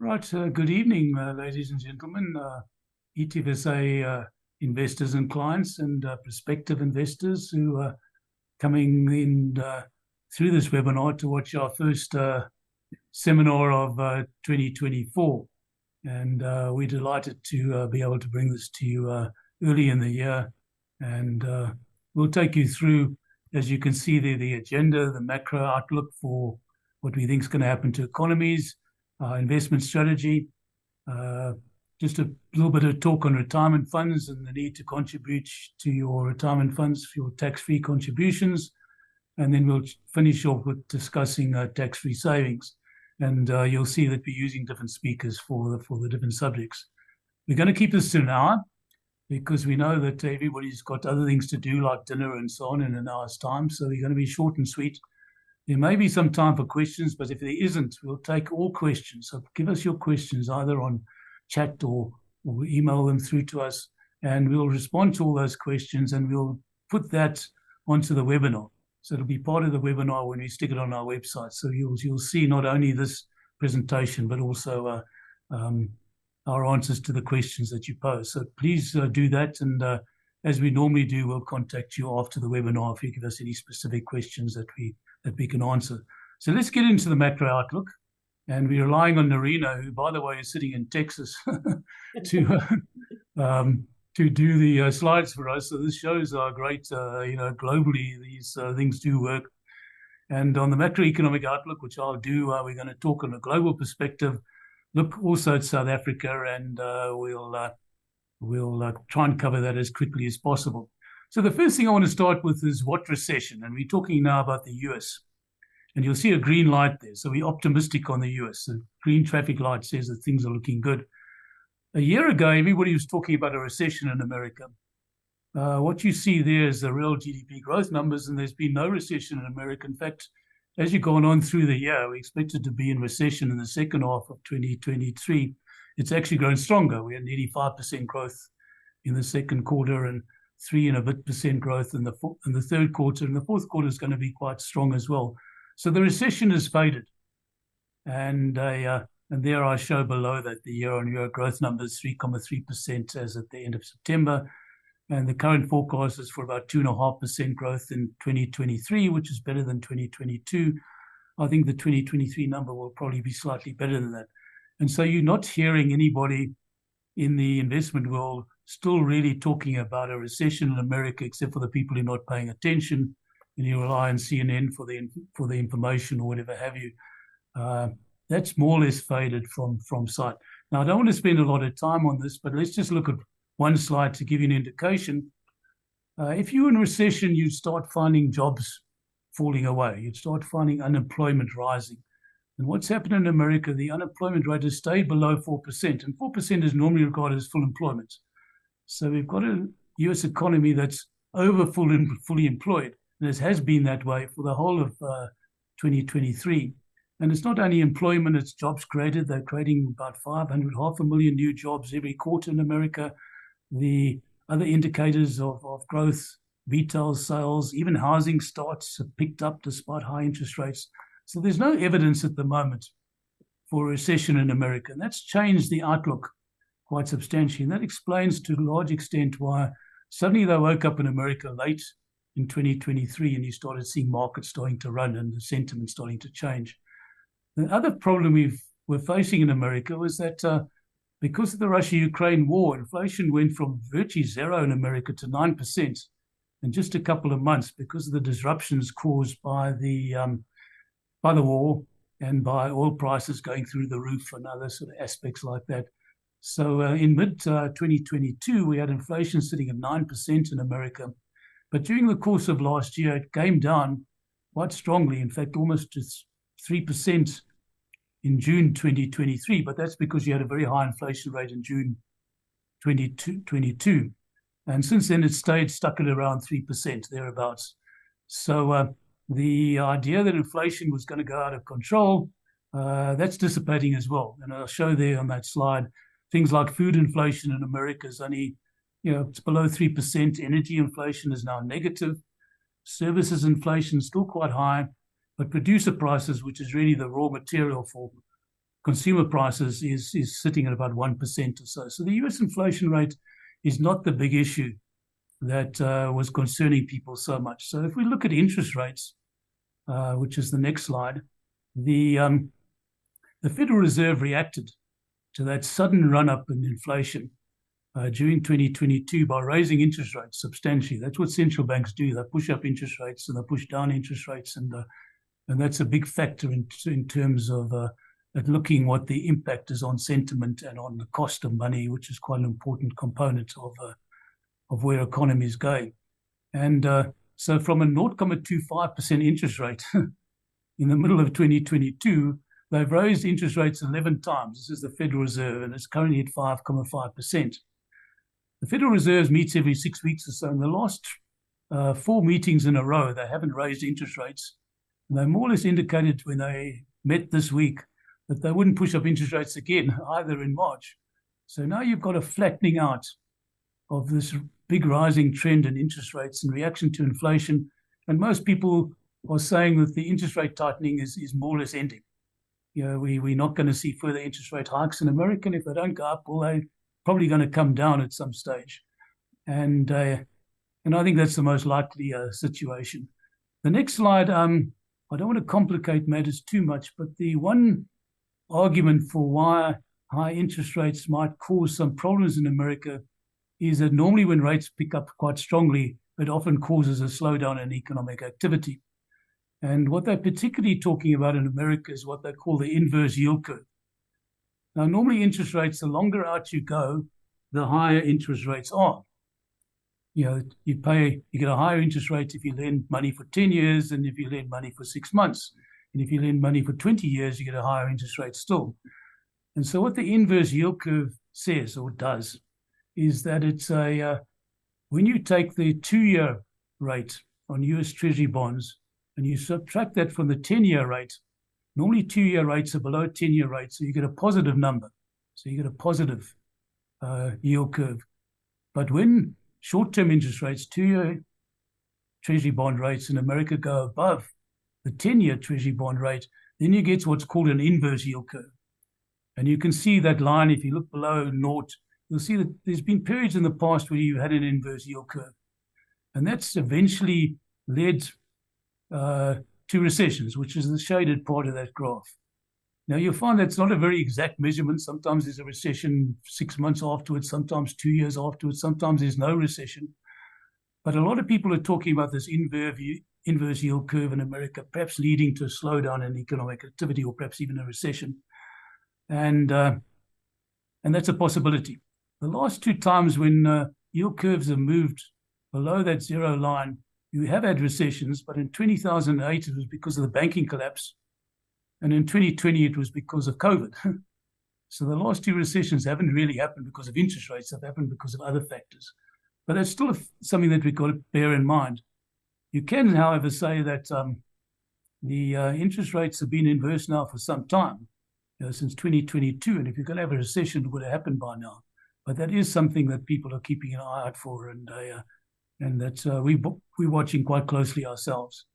Right. Good evening, ladies and gentlemen, ETFSA investors and clients and prospective investors who are coming in through this webinar to watch our first seminar of 2024. And we're delighted to be able to bring this to you early in the year. And we'll take you through, as you can see there, the agenda, the macro outlook for what we think is going to happen to economies, investment strategy, just a little bit of talk on retirement funds and the need to contribute to your retirement funds for your tax-free contributions. And then we'll finish off with discussing tax-free savings. And you'll see that we're using different speakers for the different subjects. We're going to keep this to an hour because we know that everybody's got other things to do like dinner and so on in an hour's time. So we're going to be short and sweet. There may be some time for questions, but if there isn't, we'll take all questions. So give us your questions either on chat or email them through to us, and we'll respond to all those questions and we'll put that onto the webinar. So it'll be part of the webinar when we stick it on our website. So you'll see not only this presentation, but also our answers to the questions that you pose. So please do that. And as we normally do, we'll contact you after the webinar if you give us any specific questions that we can answer. So let's get into the macro outlook. And we're relying on Narina, who, by the way, is sitting in Texas, to do the slides for us. So this shows our great, globally, these things do work. And on the macroeconomic outlook, which I'll do, we're going to talk on a global perspective, look also at South Africa, and we'll try and cover that as quickly as possible. So the first thing I want to start with is what recession? And we're talking now about the US. And you'll see a green light there. So we're optimistic on the US. The green traffic light says that things are looking good. A year ago, everybody was talking about a recession in America. What you see there is the real GDP growth numbers, and there's been no recession in America. In fact, as you've gone on through the year, we expected to be in recession in the second half of 2023. It's actually grown stronger. We had nearly 5% growth in the second quarter and 3% and a bit growth in the third quarter. And the fourth quarter is going to be quite strong as well. So the recession has faded. And there I show below that the year-on-year growth number is 3.3% as at the end of September. And the current forecast is for about 2.5% growth in 2023, which is better than 2022. I think the 2023 number will probably be slightly better than that. And so you're not hearing anybody in the investment world still really talking about a recession in America, except for the people who are not paying attention, and you rely on CNN for the information or whatever have you. That's more or less faded from sight. Now, I don't want to spend a lot of time on this, but let's just look at one slide to give you an indication. If you're in recession, you'd start finding jobs falling away. You'd start finding unemployment rising. And what's happened in America, the unemployment rate has stayed below 4%, and 4% is normally regarded as full employment. So we've got a US economy that's fully employed, and it has been that way for the whole of 2023. And it's not only employment, it's jobs created. They're creating about 500,000 new jobs every quarter in America. The other indicators of growth, retail sales, even housing starts have picked up despite high interest rates. So there's no evidence at the moment for a recession in America. And that's changed the outlook quite substantially. And that explains to a large extent why suddenly they woke up in America late in 2023 and you started seeing markets starting to run and the sentiment starting to change. The other problem we're facing in America was that because of the Russia-Ukraine war, inflation went from virtually zero in America to 9% in just a couple of months because of the disruptions caused by the war and by oil prices going through the roof and other sort of aspects like that. So in mid-2022, we had inflation sitting at 9% in America. But during the course of last year, it came down quite strongly, in fact, almost to 3% in June 2023. But that's because you had a very high inflation rate in June 2022. And since then, it stayed stuck at around 3%, thereabouts. So the idea that inflation was going to go out of control, that's dissipating as well. And I'll show there on that slide, things like food inflation in America is only, it's below 3%. Energy inflation is now negative. Services inflation is still quite high. But producer prices, which is really the raw material for consumer prices is sitting at about 1% or so. So the US inflation rate is not the big issue that was concerning people so much. So if we look at interest rates, which is the next slide, the Federal Reserve reacted to that sudden run-up in inflation during 2022 by raising interest rates substantially. That's what central banks do. They push up interest rates and they push down interest rates, and that's a big factor in terms of at looking what the impact is on sentiment and on the cost of money, which is quite an important component of where economy is going. And so from a 0.25% interest rate in the middle of 2022, they've raised interest rates 11 times. This is the Federal Reserve, and it's currently at 5.5%. The Federal Reserve meets every 6 weeks or so. In the last 4 meetings in a row, they haven't raised interest rates. And they more or less indicated when they met this week that they wouldn't push up interest rates again, either in March. So now you've got a flattening out of this big rising trend in interest rates in reaction to inflation. And most people are saying that the interest rate tightening is more or less ending. You know, we're not going to see further interest rate hikes in America. And if they don't go up, well, they're probably going to come down at some stage. And I think that's the most likely situation. The next slide, I don't want to complicate matters too much, but the one argument for why high interest rates might cause some problems in America is that normally when rates pick up quite strongly, it often causes a slowdown in economic activity. And what they're particularly talking about in America is what they call the inverse yield curve. Now, normally interest rates, the longer out you go, the higher interest rates are. You know, you get a higher interest rate if you lend money for 10 years than if you lend money for 6 months. And if you lend money for 20 years, you get a higher interest rate still. And so what the inverse yield curve says or does is that it's when you take the 2-year rate on US Treasury bonds and you subtract that from the 10-year rate, normally 2-year rates are below 10-year rates, so you get a positive number. So you get a positive yield curve. But when short-term interest rates, 2-year Treasury bond rates in America go above the 10-year Treasury bond rate, then you get what's called an inverse yield curve. And you can see that line, if you look below naught, you'll see that there's been periods in the past where you've had an inverse yield curve. And that's eventually led to recessions, which is the shaded part of that graph. Now, you'll find that's not a very exact measurement. Sometimes there's a recession 6 months afterwards, sometimes 2 years afterwards, sometimes there's no recession. But a lot of people are talking about this inverse yield curve in America, perhaps leading to a slowdown in economic activity or perhaps even a recession. And that's a possibility. The last 2 times when yield curves have moved below that zero line, you have had recessions, but in 2008, it was because of the banking collapse. And in 2020, it was because of COVID. So the last 2 recessions haven't really happened because of interest rates. They've happened because of other factors. But that's still something that we've got to bear in mind. You can, however, say that the interest rates have been inverse now for some time, since 2022. And if you're going to have a recession, it would have happened by now. But that is something that people are keeping an eye out for, and that's we're watching quite closely ourselves.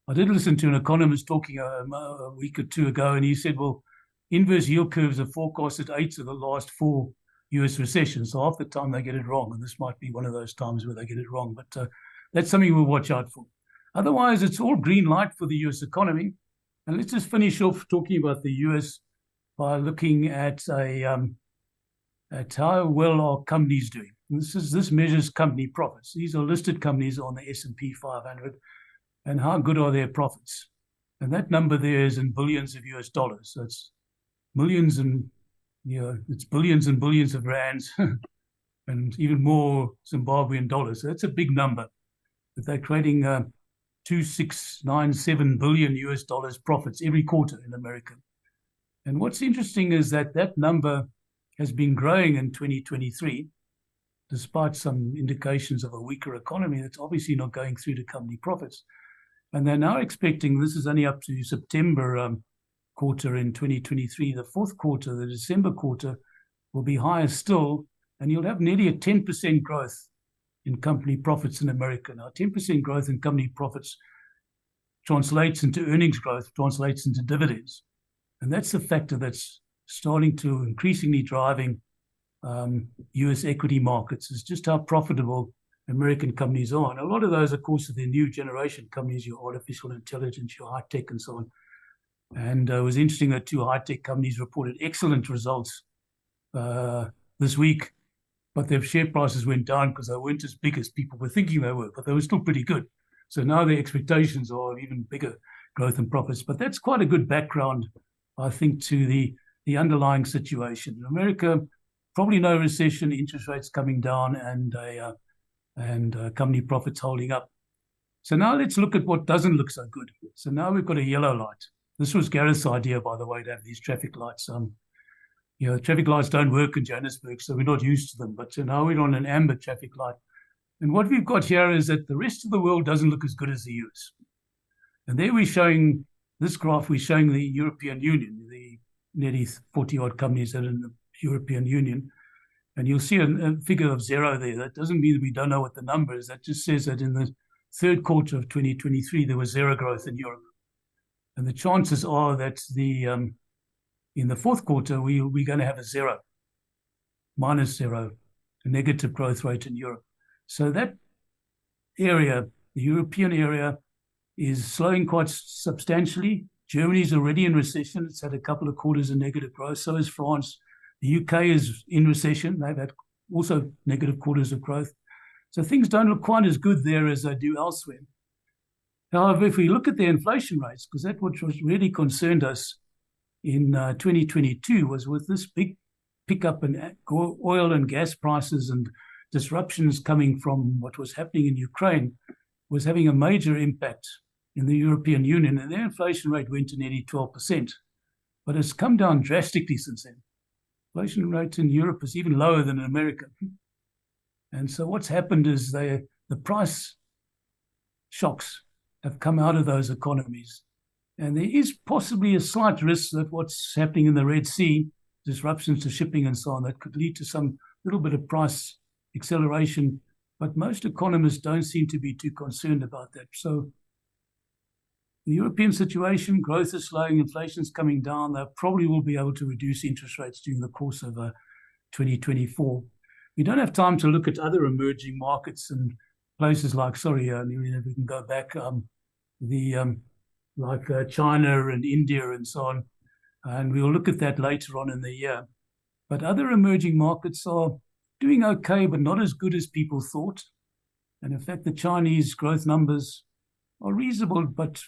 I did listen to an economist talking a week or 2 ago, and he said, well, inverse yield curves have forecasted 8 of the last 4 US recessions. So half the time they get it wrong, and this might be one of those times where they get it wrong. But that's something we'll watch out for. Otherwise, it's all green light for the US economy. And let's just finish off talking about the US by looking at how well are companies doing. And this measures company profits. These are listed companies on the S&P 500, and how good are their profits? And that number there is in billions of US dollars. So it's millions and it's billions and billions of rands, and even more Zimbabwean dollars. So that's a big number. That they're creating 2,697 billion US dollars profits every quarter in America. And what's interesting is that number has been growing in 2023, despite some indications of a weaker economy that's obviously not going through to company profits. And they're now expecting, this is only up to September quarter in 2023, the fourth quarter, the December quarter, will be higher still, and you'll have nearly a 10% growth in company profits in America. Now, 10% growth in company profits translates into earnings growth, translates into dividends. And that's the factor that's starting to increasingly driving US equity markets is just how profitable American companies are. And a lot of those, of course, are the new generation companies, your artificial intelligence, your high tech, and so on. And it was interesting that 2 high tech companies reported excellent results this week, but their share prices went down because they weren't as big as people were thinking they were, but they were still pretty good. So now the expectations are even bigger growth and profits. But that's quite a good background, I think, to the underlying situation. In America, probably no recession, interest rates coming down, and company profits holding up. So now let's look at what doesn't look so good. So now we've got a yellow light. This was Gareth's idea, by the way, to have these traffic lights. Traffic lights don't work in Johannesburg, so we're not used to them. But now we're on an amber traffic light. And what we've got here is that the rest of the world doesn't look as good as the US. And there we're showing, this graph, we're showing the European Union, the nearly 40-odd companies that are in the European Union. And you'll see a figure of 0 there. That doesn't mean that we don't know what the number is. That just says that in the third quarter of 2023, there was 0 growth in Europe. And the chances are that in the fourth quarter, we're going to have a 0, -0, a negative growth rate in Europe. So that area, the European area, is slowing quite substantially. Germany's already in recession. It's had a couple of quarters of negative growth. So is France. The UK is in recession. They've had also negative quarters of growth. So things don't look quite as good there as they do elsewhere. However, if we look at the inflation rates, because that's what really concerned us in 2022, was with this big pickup in oil and gas prices and disruptions coming from what was happening in Ukraine, was having a major impact in the European Union. And their inflation rate went to nearly 12%. But it's come down drastically since then. Inflation rate in Europe is even lower than in America. And so what's happened is the price shocks have come out of those economies. And there is possibly a slight risk that what's happening in the Red Sea, disruptions to shipping and so on, that could lead to some little bit of price acceleration. But most economists don't seem to be too concerned about that. So the European situation, growth is slowing, inflation is coming down. They probably will be able to reduce interest rates during the course of 2024. We don't have time to look at other emerging markets and places like, if we can go back, like China and India and so on. And we'll look at that later on in the year. But other emerging markets are doing okay, but not as good as people thought. And in fact, the Chinese growth numbers are reasonable, but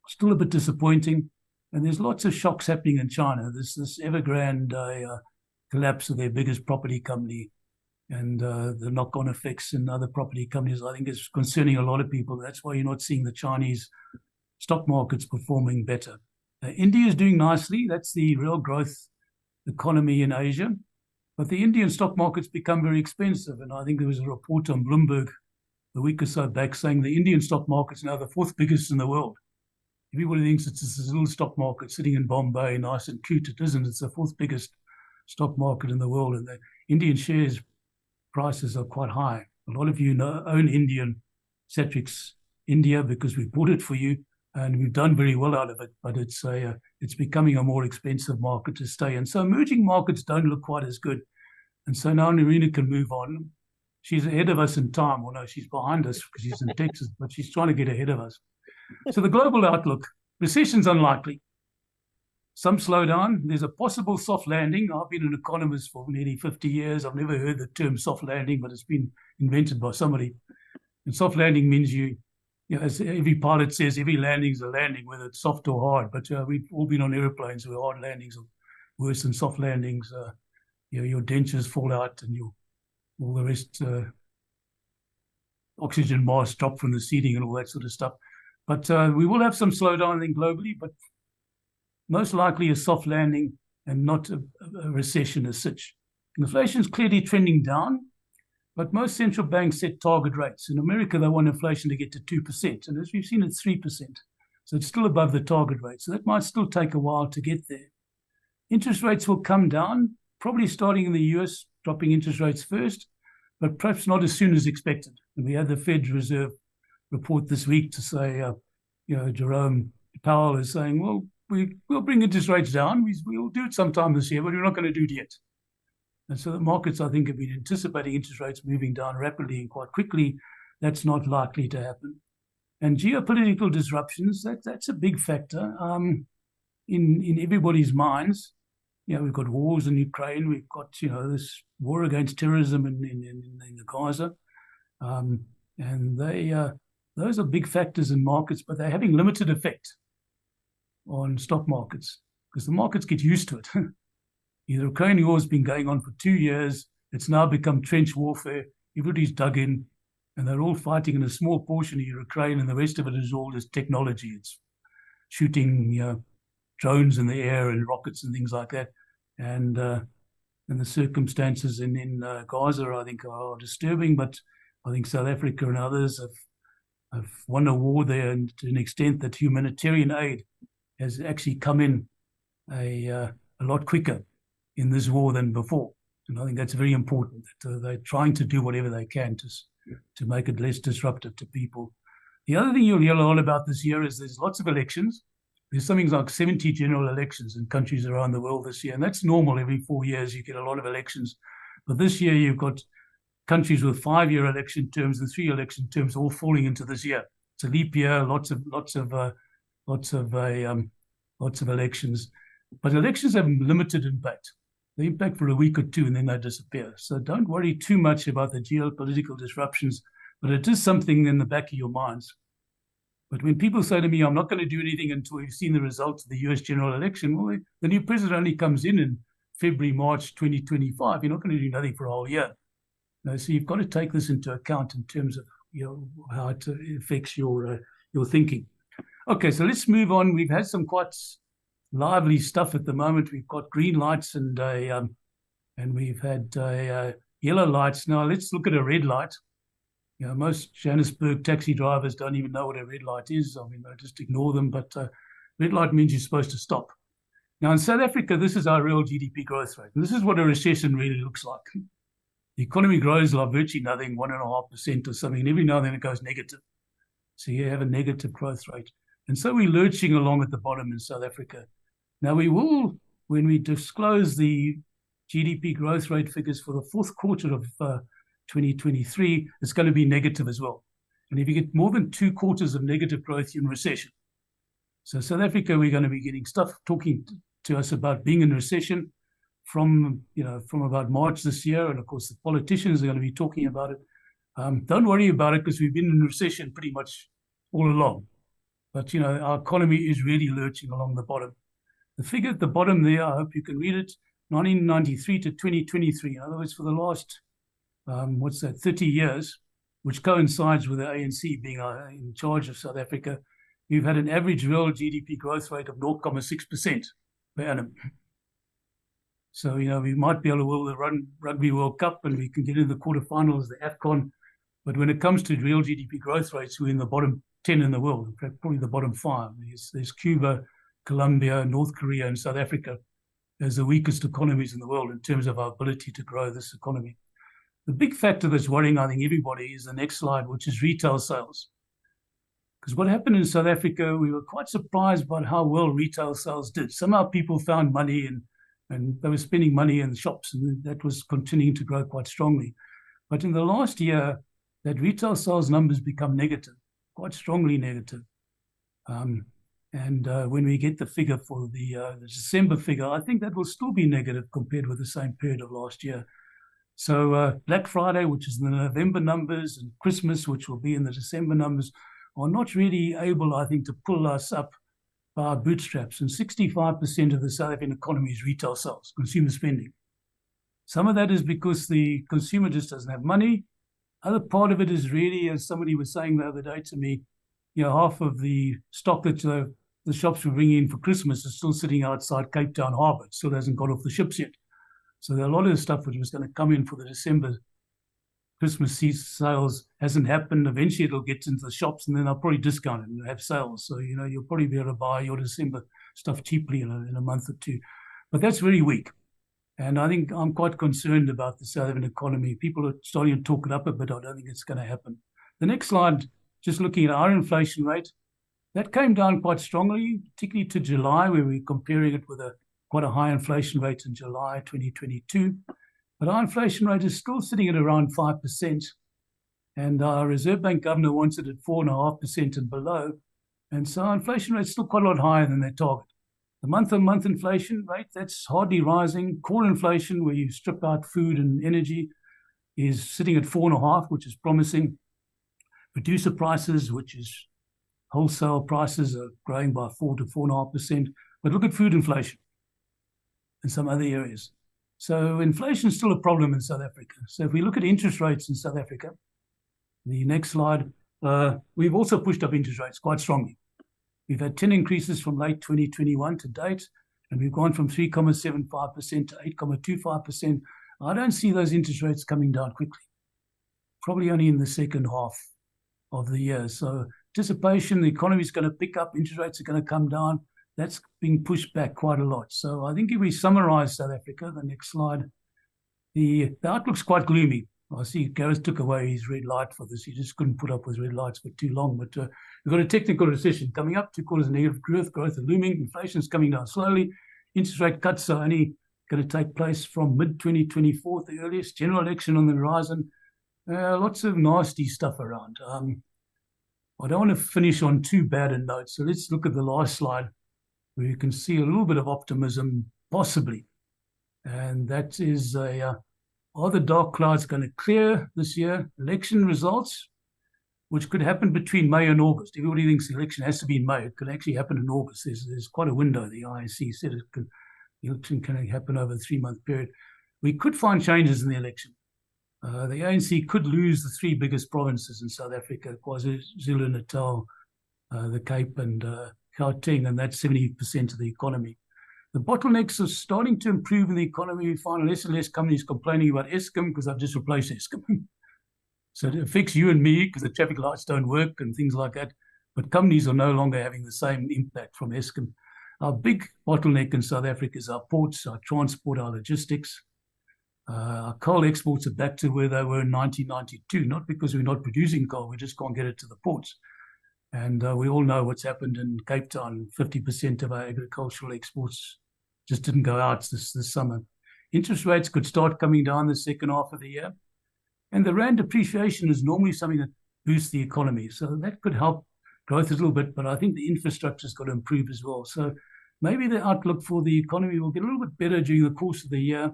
still a bit disappointing. And there's lots of shocks happening in China. There's this Evergrande collapse of their biggest property company, and the knock-on effects in other property companies, I think, is concerning a lot of people. That's why you're not seeing the Chinese stock markets performing better. India is doing nicely. That's the real growth economy in Asia. But the Indian stock market's become very expensive. And I think there was a report on Bloomberg a week or so back saying the Indian stock market's now the 4th biggest in the world. Everybody thinks it's this little stock market sitting in Bombay, nice and cute. It isn't. It's the 4th biggest stock market in the world. And the Indian shares prices are quite high. A lot of you own Indian Satrix India because we bought it for you, and we've done very well out of it. But it's becoming a more expensive market to stay in. So emerging markets don't look quite as good. And so now Nerina can move on. She's ahead of us in time. Well, no, she's behind us because she's in Texas, but she's trying to get ahead of us. So the global outlook, recession's unlikely. Some slowdown. There's a possible soft landing. I've been an economist for nearly 50 years. I've never heard the term soft landing, but it's been invented by somebody. And soft landing means as every pilot says, every landing is a landing, whether it's soft or hard. But we've all been on airplanes where hard landings are worse than soft landings. Your dentures fall out and all the rest, oxygen masks drop from the ceiling and all that sort of stuff. But we will have some slowdown, I think, globally, but most likely a soft landing and not a recession as such. Inflation is clearly trending down, but most central banks set target rates. In America, they want inflation to get to 2%, and as we've seen, it's 3%. So it's still above the target rate. So that might still take a while to get there. Interest rates will come down, probably starting in the US, dropping interest rates first, but perhaps not as soon as expected. And we had the Fed Reserve report this week to say, Jerome Powell is saying, well, we'll bring interest rates down. We'll do it sometime this year, but we're not going to do it yet. And so the markets, I think, have been anticipating interest rates moving down rapidly and quite quickly. That's not likely to happen. And geopolitical disruptions, that's a big factor in everybody's minds. We've got wars in Ukraine. We've got, this war against terrorism in Gaza. And those are big factors in markets, but they're having limited effect on stock markets because the markets get used to it. The Ukraine war has been going on for 2 years. It's now become trench warfare. Everybody's dug in, and they're all fighting in a small portion of Ukraine, and the rest of it is all just technology. It's shooting, drones in the air and rockets and things like that. And the circumstances in Gaza, I think, are disturbing. But I think South Africa and others have won a war there, and to an extent that humanitarian aid has actually come in a lot quicker in this war than before. And I think that's very important, that they're trying to do whatever they can to make it less disruptive to people. The other thing you'll hear a lot about this year is there's lots of elections. There's something like 70 general elections in countries around the world this year, and that's normal. Every 4 years you get a lot of elections. But this year you've got countries with 5-year election terms and 3 election terms all falling into this year. It's a leap year, lots of elections. But elections have limited impact. They impact for a week or two and then they disappear. So don't worry too much about the geopolitical disruptions, but it is something in the back of your minds. But when people say to me, I'm not going to do anything until we've seen the results of the US general election, well, the new president only comes in February, March 2025. You're not going to do nothing for a whole year. So you've got to take this into account in terms of how it affects your thinking. Okay, so let's move on. We've had some quite lively stuff at the moment. We've got green lights and we've had yellow lights. Now let's look at a red light. Most Johannesburg taxi drivers don't even know what a red light is. I mean, they just ignore them. But red light means you're supposed to stop. Now in South Africa, this is our real GDP growth rate, and this is what a recession really looks like. The economy grows like virtually nothing, 1.5% or something, and every now and then it goes negative. So you have a negative growth rate. And so we're lurching along at the bottom in South Africa. Now we will, when we disclose the GDP growth rate figures for the fourth quarter of 2023, it's going to be negative as well. And if you get more than 2 quarters of negative growth, you're in recession. So South Africa, we're going to be getting stuff talking to us about being in recession from about March this year. And of course, the politicians are going to be talking about it. Don't worry about it because we've been in recession pretty much all along. But, our economy is really lurching along the bottom. The figure at the bottom there, I hope you can read it, 1993 to 2023. In other words, for the last, 30 years, which coincides with the ANC being in charge of South Africa, we've had an average real GDP growth rate of 0.6% per annum. So, we might be able to win the Rugby World Cup and we can get into the quarterfinals, the AFCON. But when it comes to real GDP growth rates, we're in the bottom 10 in the world, in fact, probably the bottom 5. There's Cuba, Colombia, North Korea, and South Africa as the weakest economies in the world in terms of our ability to grow this economy. The big factor that's worrying, I think, everybody is the next slide, which is retail sales. Because what happened in South Africa, we were quite surprised by how well retail sales did. Somehow people found money and they were spending money in the shops, and that was continuing to grow quite strongly. But in the last year, that retail sales numbers become negative, quite strongly negative. And when we get the figure for the December figure, I think that will still be negative compared with the same period of last year. So Black Friday, which is in the November numbers, and Christmas, which will be in the December numbers, are not really able, I think, to pull us up by our bootstraps. And 65% of the South African economy is retail sales, consumer spending. Some of that is because the consumer just doesn't have money. Other part of it is really, as somebody was saying the other day to me, half of the stock that the shops were bringing in for Christmas is still sitting outside Cape Town Harbour. It still hasn't got off the ships yet. So there are a lot of the stuff which was going to come in for the December Christmas sales hasn't happened. Eventually it'll get into the shops and then they'll probably discount it and have sales. So, you'll probably be able to buy your December stuff cheaply in a month or two. But that's very weak. And I think I'm quite concerned about the South African economy. People are starting to talk it up a bit. I don't think it's going to happen. The next slide, just looking at our inflation rate, That came down quite strongly, particularly to July, where we're comparing it with quite a high inflation rate in July 2022. But our inflation rate is still sitting at around 5%. And our Reserve Bank governor wants it at 4.5% and below. And so our inflation rate is still quite a lot higher than their target. The month-on-month inflation rate, that's hardly rising. Core inflation, where you strip out food and energy, is sitting at 4.5%, which is promising. Producer prices, which is wholesale prices, are growing by 4 to 4.5%. But look at food inflation in some other areas. So inflation is still a problem in South Africa. So if we look at interest rates in South Africa, the next slide, we've also pushed up interest rates quite strongly. We've had 10 increases from late 2021 to date, and we've gone from 3.75% to 8.25%. I don't see those interest rates coming down quickly, probably only in the second half of the year. So anticipation, the economy is going to pick up, interest rates are going to come down. That's being pushed back quite a lot. So I think if we summarize South Africa, the next slide, the outlook's quite gloomy. I see Gareth took away his red light for this. He just couldn't put up with red lights for too long. But we've got a technical recession coming up, 2 quarters of negative growth looming, inflation's coming down slowly. Interest rate cuts are only going to take place from mid-2024 at the earliest. General election on the horizon. Lots of nasty stuff around. I don't want to finish on too bad a note. So let's look at the last slide, where you can see a little bit of optimism, possibly. And that is, are the dark clouds going to clear this year? Election results, which could happen between May and August. Everybody thinks the election has to be in May. It could actually happen in August. There's quite a window. The IEC said the election can happen over a 3-month period. We could find changes in the election. The ANC could lose the 3 biggest provinces in South Africa, KwaZulu-Natal, the Cape, and Gauteng, and that's 70% of the economy. The bottlenecks are starting to improve in the economy. We find less and less companies complaining about Eskom because I've just replaced Eskom. So it affects you and me because the traffic lights don't work and things like that. But companies are no longer having the same impact from Eskom. Our big bottleneck in South Africa is our ports, our transport, our logistics. Our coal exports are back to where they were in 1992, not because we're not producing coal, we just can't get it to the ports. And we all know what's happened in Cape Town. 50% of our agricultural exports just didn't go out this summer. Interest rates could start coming down the second half of the year. And the rand depreciation is normally something that boosts the economy. So that could help growth a little bit, but I think the infrastructure's got to improve as well. So maybe the outlook for the economy will get a little bit better during the course of the year.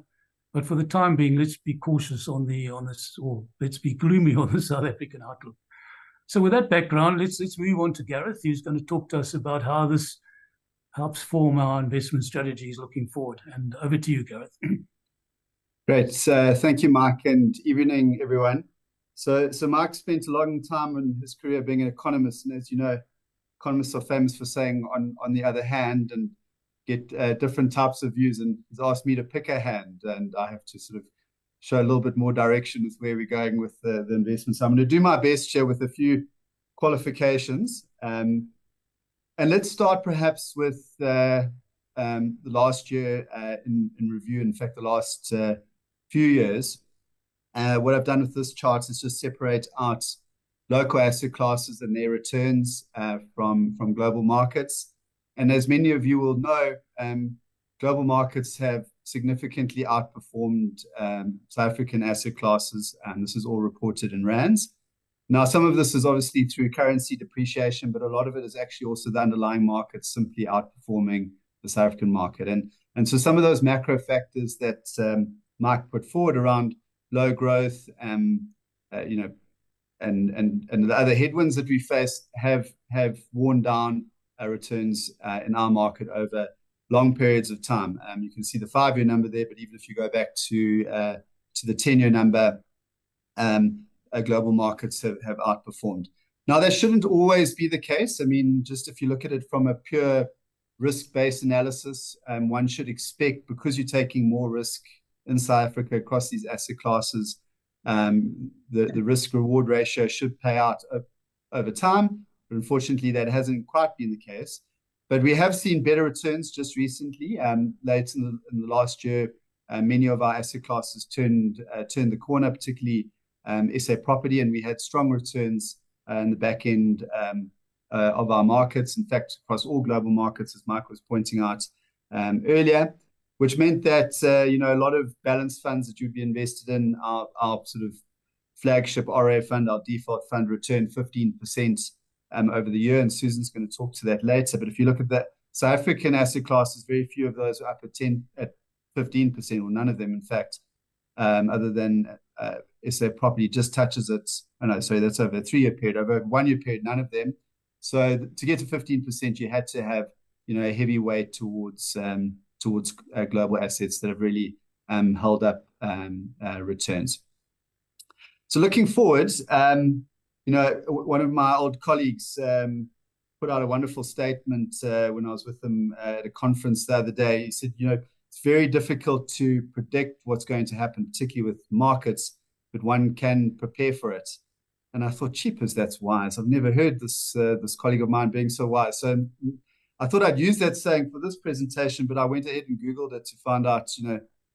But for the time being, let's be cautious on this, or let's be gloomy on the South African outlook. So with that background, let's move on to Gareth, who's going to talk to us about how this helps form our investment strategies looking forward. And over to you, Gareth. Great. Thank you, Mike, and evening, everyone. So Mike spent a long time in his career being an economist, and as you know, economists are famous for saying on the other hand, and get different types of views, and he's asked me to pick a hand, and I have to sort of show a little bit more direction with where we're going with the investment. So I'm going to do my best here with a few qualifications. And let's start perhaps with the last year in review. In fact, the last few years. What I've done with this chart is just separate out local asset classes and their returns from global markets. And as many of you will know, global markets have significantly outperformed South African asset classes, and this is all reported in rands. Now, some of this is obviously through currency depreciation, but a lot of it is actually also the underlying market simply outperforming the South African market. And so some of those macro factors that Mike put forward around low growth, and the other headwinds that we face have worn down returns in our market over long periods of time. You can see the 5-year number there, but even if you go back to the 10-year number, global markets have outperformed. Now, that shouldn't always be the case. I mean, just if you look at it from a pure risk-based analysis, one should expect, because you're taking more risk in South Africa across these asset classes, the risk-reward ratio should pay out over time. But unfortunately, that hasn't quite been the case. But we have seen better returns just recently. Late in the last year, many of our asset classes turned the corner, particularly SA property, and we had strong returns in the back end of our markets. In fact, across all global markets, as Mike was pointing out earlier, which meant that a lot of balanced funds that you'd be invested in, our sort of flagship RA fund, our default fund, returned 15% over the year, and Susan's going to talk to that later. But if you look at the South African asset classes, very few of those are up at 15%, or none of them, in fact, other than SA Property just touches it. Oh no, sorry, that's over a 3-year period. Over a 1-year period, none of them. So to get to 15%, you had to have a heavy weight towards global assets that have really held up returns. So looking forward, one of my old colleagues put out a wonderful statement when I was with him at a conference the other day. He said, it's very difficult to predict what's going to happen, particularly with markets, but one can prepare for it. And I thought, cheapers, that's wise. I've never heard this colleague of mine being so wise. So I thought I'd use that saying for this presentation, but I went ahead and Googled it to find out,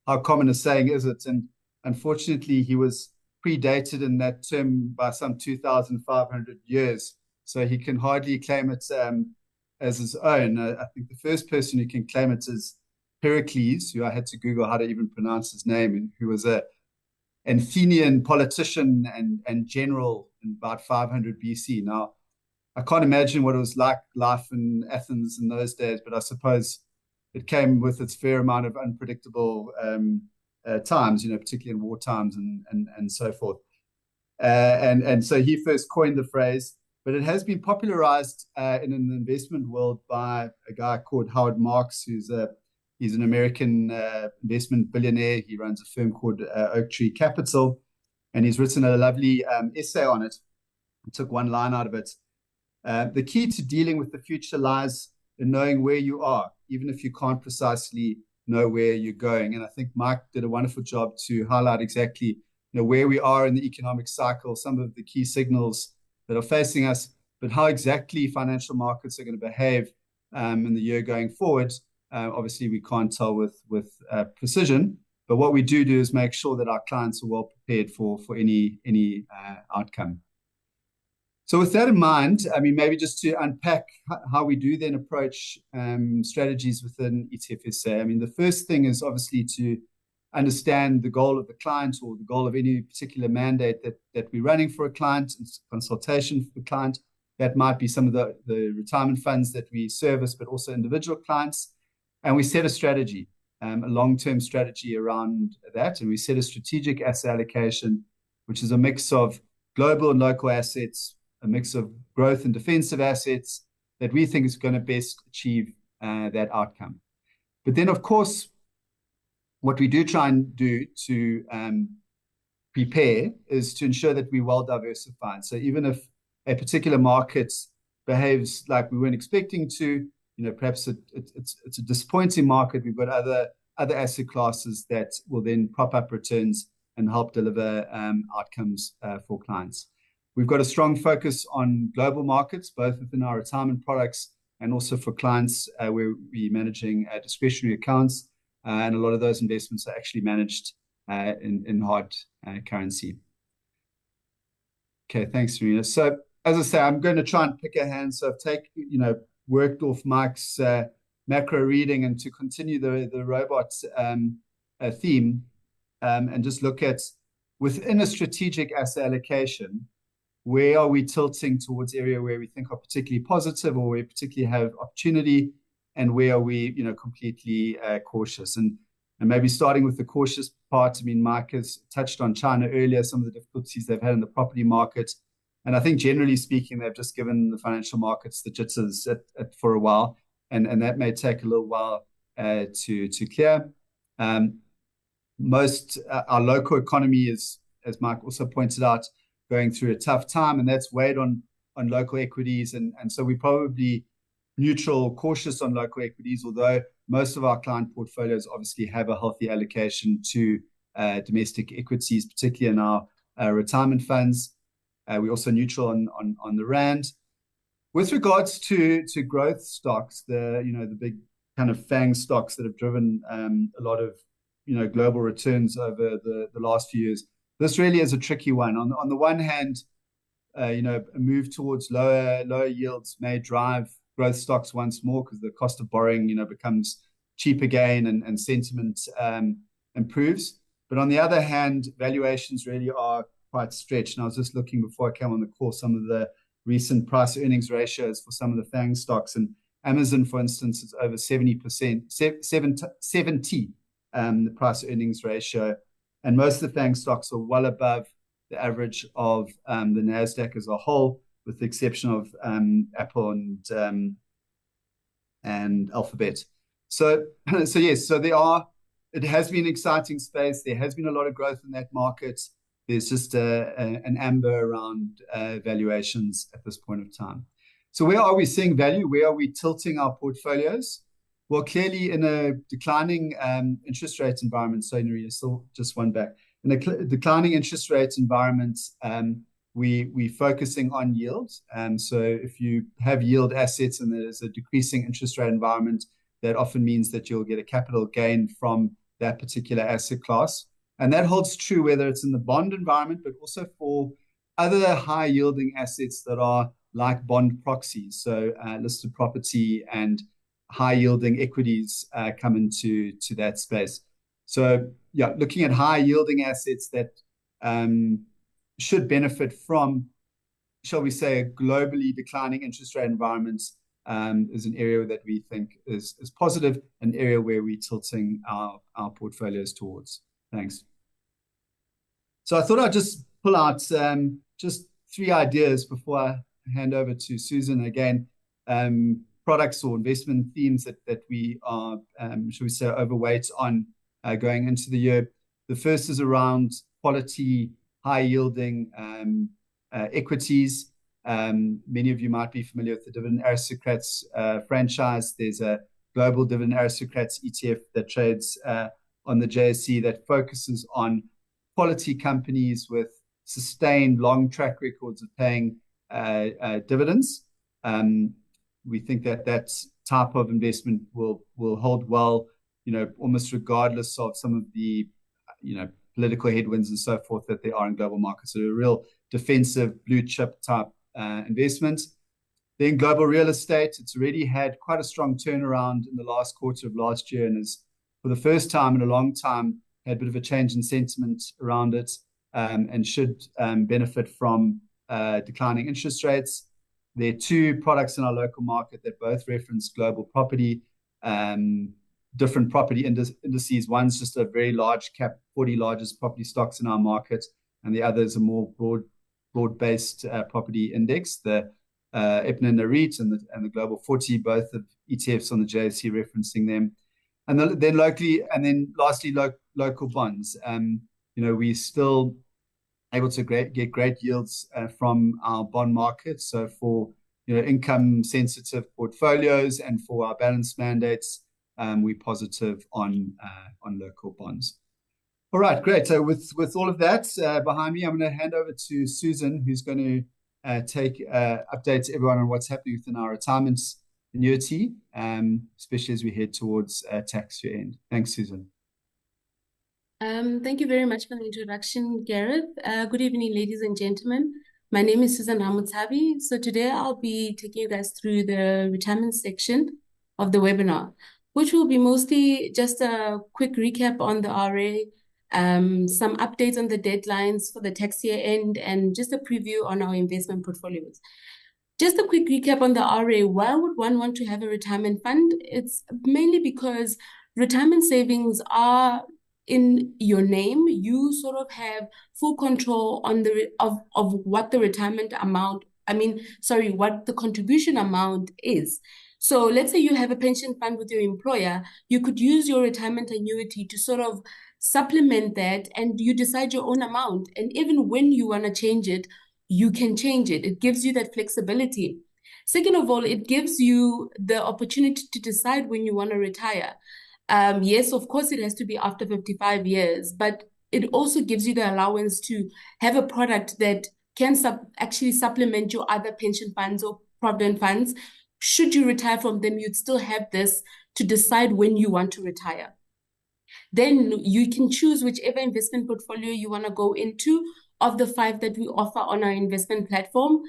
how common a saying is it. And unfortunately, he was predated in that term by some 2,500 years. So he can hardly claim it as his own. I think the first person who can claim it is Pericles, who I had to Google how to even pronounce his name, and who was an Athenian politician and general in about 500 BC. Now, I can't imagine what it was like life in Athens in those days, but I suppose it came with its fair amount of unpredictable times, particularly in war times and so forth. And so he first coined the phrase, but it has been popularized in an investment world by a guy called Howard Marks, he's an American investment billionaire. He runs a firm called Oaktree Capital, and he's written a lovely essay on it. I took one line out of it. The key to dealing with the future lies in knowing where you are, even if you can't precisely know where you're going. And I think Mike did a wonderful job to highlight exactly where we are in the economic cycle, some of the key signals that are facing us, but how exactly financial markets are going to behave in the year going forward. Obviously, we can't tell with precision, but what we do is make sure that our clients are well prepared for any outcome. So with that in mind, maybe just to unpack how we do then approach strategies within ETFSA. The first thing is obviously to understand the goal of the client, or the goal of any particular mandate that we're running for a client, and consultation for the client. That might be some of the retirement funds that we service, but also individual clients. And we set a strategy, a long-term strategy around that. And we set a strategic asset allocation, which is a mix of global and local assets, a mix of growth and defensive assets that we think is going to best achieve that outcome. But then, of course, what we do try and do to prepare is to ensure that we're well diversified. So even if a particular market behaves like we weren't expecting to, perhaps it's a disappointing market, we've got other asset classes that will then prop up returns and help deliver outcomes for clients. We've got a strong focus on global markets, both within our retirement products and also for clients where we're managing discretionary accounts. And a lot of those investments are actually managed in hard currency. Okay, thanks, Serena. So as I say, I'm going to try and pick a hand. So I've worked off Mike's macro reading, and to continue the robot theme and just look at within a strategic asset allocation, where are we tilting towards area where we think are particularly positive or we particularly have opportunity, and where are we, completely cautious? And maybe starting with the cautious part, Mike has touched on China earlier, some of the difficulties they've had in the property market. And I think generally speaking, they've just given the financial markets the jitters for a while, and that may take a little while to clear. Our local economy is, as Mike also pointed out, going through a tough time, and that's weighed on local equities. And so we're probably neutral, cautious on local equities, although most of our client portfolios obviously have a healthy allocation to domestic equities, particularly in our retirement funds. We're also neutral on the rand. With regards to growth stocks, the big kind of FANG stocks that have driven a lot of global returns over the last few years, this really is a tricky one. On the one hand, a move towards lower yields may drive growth stocks once more because the cost of borrowing, becomes cheap again and sentiment improves. But on the other hand, valuations really are quite stretched. And I was just looking before I came on the call, some of the recent price earnings ratios for some of the FANG stocks. And Amazon, for instance, is over 70%, 70 the price earnings ratio. And most of the FANG stocks are well above the average of the NASDAQ as a whole, with the exception of Apple and Alphabet. So yes, it has been an exciting space. There has been a lot of growth in that market. There's just an amber around valuations at this point of time. So where are we seeing value? Where are we tilting our portfolios? Well, clearly in a declining interest rate environment, so Nerina, still just one back. In a declining interest rate environment, we're focusing on yield. So if you have yield assets and there's a decreasing interest rate environment, that often means that you'll get a capital gain from that particular asset class. And that holds true whether it's in the bond environment, but also for other high yielding assets that are like bond proxies. So listed property and high yielding equities come into that space. So yeah, looking at high yielding assets that should benefit from, shall we say, a globally declining interest rate environment is an area that we think is positive, an area where we're tilting our portfolios towards. Thanks. So I thought I'd just pull out just 3 ideas before I hand over to Susan again. Products or investment themes that we are, shall we say, overweight on going into the year. The first is around quality, high-yielding equities. Many of you might be familiar with the Dividend Aristocrats franchise. There's a global Dividend Aristocrats ETF that trades on the JSE that focuses on quality companies with sustained long track records of paying dividends. We think that type of investment will hold well, almost regardless of some of the, political headwinds and so forth that there are in global markets. So a real defensive blue chip type investment. Then global real estate, it's already had quite a strong turnaround in the last quarter of last year and is, for the first time in a long time, had a bit of a change in sentiment around it and should benefit from declining interest rates. There are 2 products in our local market that both reference global property, different property indices. One's just a very large cap, 40 largest property stocks in our market, and the other is a more broad-based property index, the EPNA Nareit and the Global 40, both of ETFs on the JSE referencing them. And then lastly, local bonds. We're still able to get great yields from our bond market. So for income sensitive portfolios and for our balanced mandates, we're positive on local bonds. All right, great. So with all of that behind me, I'm going to hand over to Susan, who's going to update everyone on what's happening within our retirement annuity, especially as we head towards tax year end. Thanks, Susan. Thank you very much for the introduction, Gareth. Good evening, ladies and gentlemen. My name is Susan Ramotsabi. So today I'll be taking you guys through the retirement section of the webinar, which will be mostly just a quick recap on the RA, some updates on the deadlines for the tax year end, and just a preview on our investment portfolios. Just a quick recap on the RA. Why would one want to have a retirement fund? It's mainly because retirement savings are in your name. You sort of have full control on of what the retirement amount, what the contribution amount is. So let's say you have a pension fund with your employer, you could use your retirement annuity to sort of supplement that, and you decide your own amount. And even when you want to change it, you can change it. It gives you that flexibility. Second of all, it gives you the opportunity to decide when you want to retire. Yes, of course, it has to be after 55 years, but it also gives you the allowance to have a product that can actually supplement your other pension funds or provident funds. Should you retire from them, you'd still have this to decide when you want to retire. Then you can choose whichever investment portfolio you want to go into. of the 5 that we offer on our investment platform.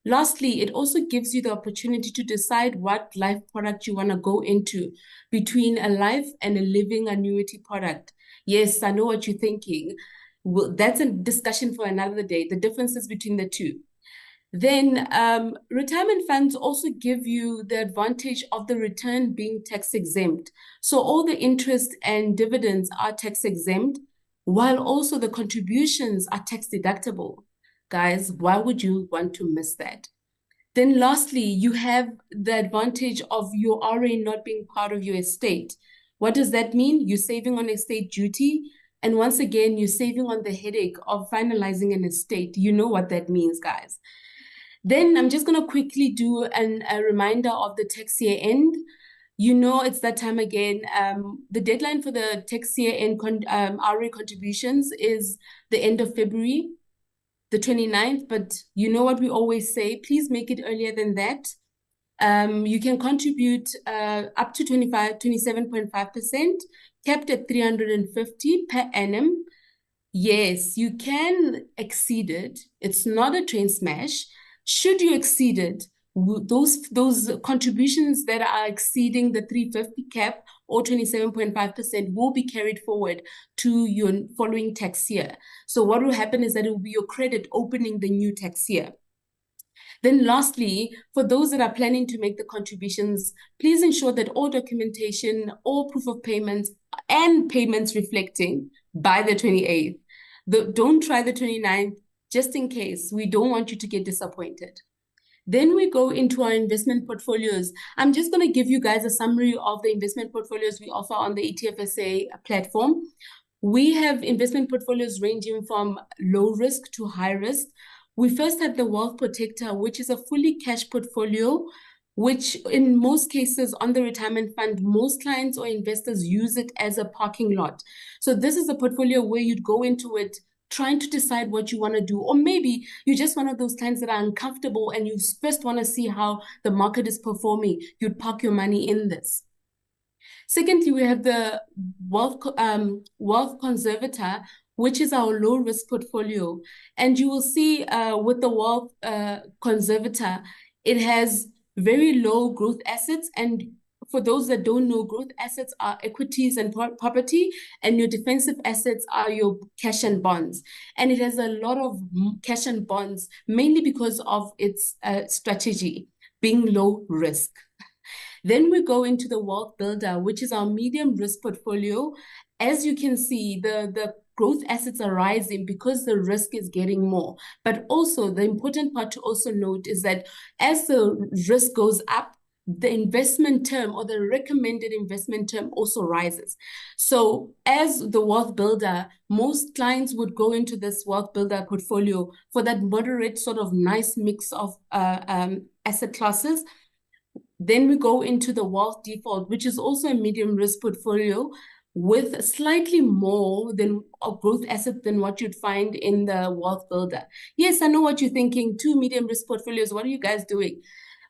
Lastly, it also gives you the opportunity to decide what life product you want to go into between a life and a living annuity product. Yes, I know what you're thinking. Well, that's a discussion for another day, the differences between the two. Then retirement funds also give you the advantage of the return being tax exempt. So all the interest and dividends are tax exempt, while also the contributions are tax deductible. Guys, why would you want to miss that? Then lastly, you have the advantage of your RA not being part of your estate. What does that mean? You're saving on estate duty. And once again, you're saving on the headache of finalizing an estate. You know what that means, guys. Then I'm just going to quickly do a reminder of the tax year end. You know, it's that time again. The deadline for the tax year end RA contributions is the end of February, the 29th. But you know what we always say, please make it earlier than that. You can contribute up to 27.5%, capped at 350 per annum. Yes, you can exceed it. It's not a train smash. Should you exceed it, those contributions that are exceeding the 350 cap or 27.5% will be carried forward to your following tax year. So what will happen is that it will be your credit opening the new tax year. Then lastly, for those that are planning to make the contributions, please ensure that all documentation, all proof of payments, and payments reflecting by the 28th. Don't try the 29th, just in case. We don't want you to get disappointed. Then we go into our investment portfolios. I'm just going to give you guys a summary of the investment portfolios we offer on the ETFSA platform. We have investment portfolios ranging from low risk to high risk. We first have the Wealth Protector, which is a fully cash portfolio, which in most cases on the retirement fund, most clients or investors use it as a parking lot. So this is a portfolio where you'd go into it trying to decide what you want to do. Or maybe you're just one of those clients that are uncomfortable and you first want to see how the market is performing. You'd park your money in this. Secondly, we have the Wealth Conservator, which is our low risk portfolio. And you will see with the Wealth Conservator, it has very low growth assets. And for those that don't know, growth assets are equities and property, and your defensive assets are your cash and bonds. And it has a lot of cash and bonds, mainly because of its strategy, being low risk. Then we go into the Wealth Builder, which is our medium risk portfolio. As you can see, the growth assets are rising because the risk is getting more. But also the important part to also note is that as the risk goes up, the investment term or the recommended investment term also rises. So as the Wealth Builder, most clients would go into this Wealth Builder portfolio for that moderate sort of nice mix of asset classes. Then we go into the Wealth Default, which is also a medium risk portfolio with slightly more than a growth asset than what you'd find in the Wealth Builder. Yes, I know what you're thinking. 2 medium risk portfolios. What are you guys doing?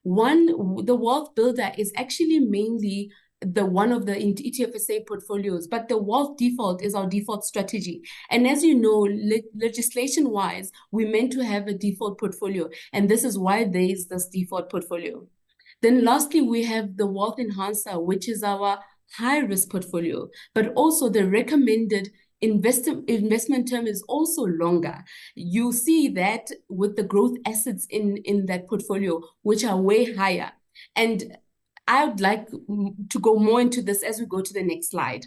The Wealth Builder is actually mainly one of the ETFSA portfolios, but the Wealth Default is our default strategy. And as you know, legislation-wise, we're meant to have a default portfolio, and this is why there is this default portfolio. Then lastly, we have the Wealth Enhancer, which is our high-risk portfolio, but also the recommended investment term is also longer. You see that with the growth assets in that portfolio, which are way higher. And I would like to go more into this as we go to the next slide.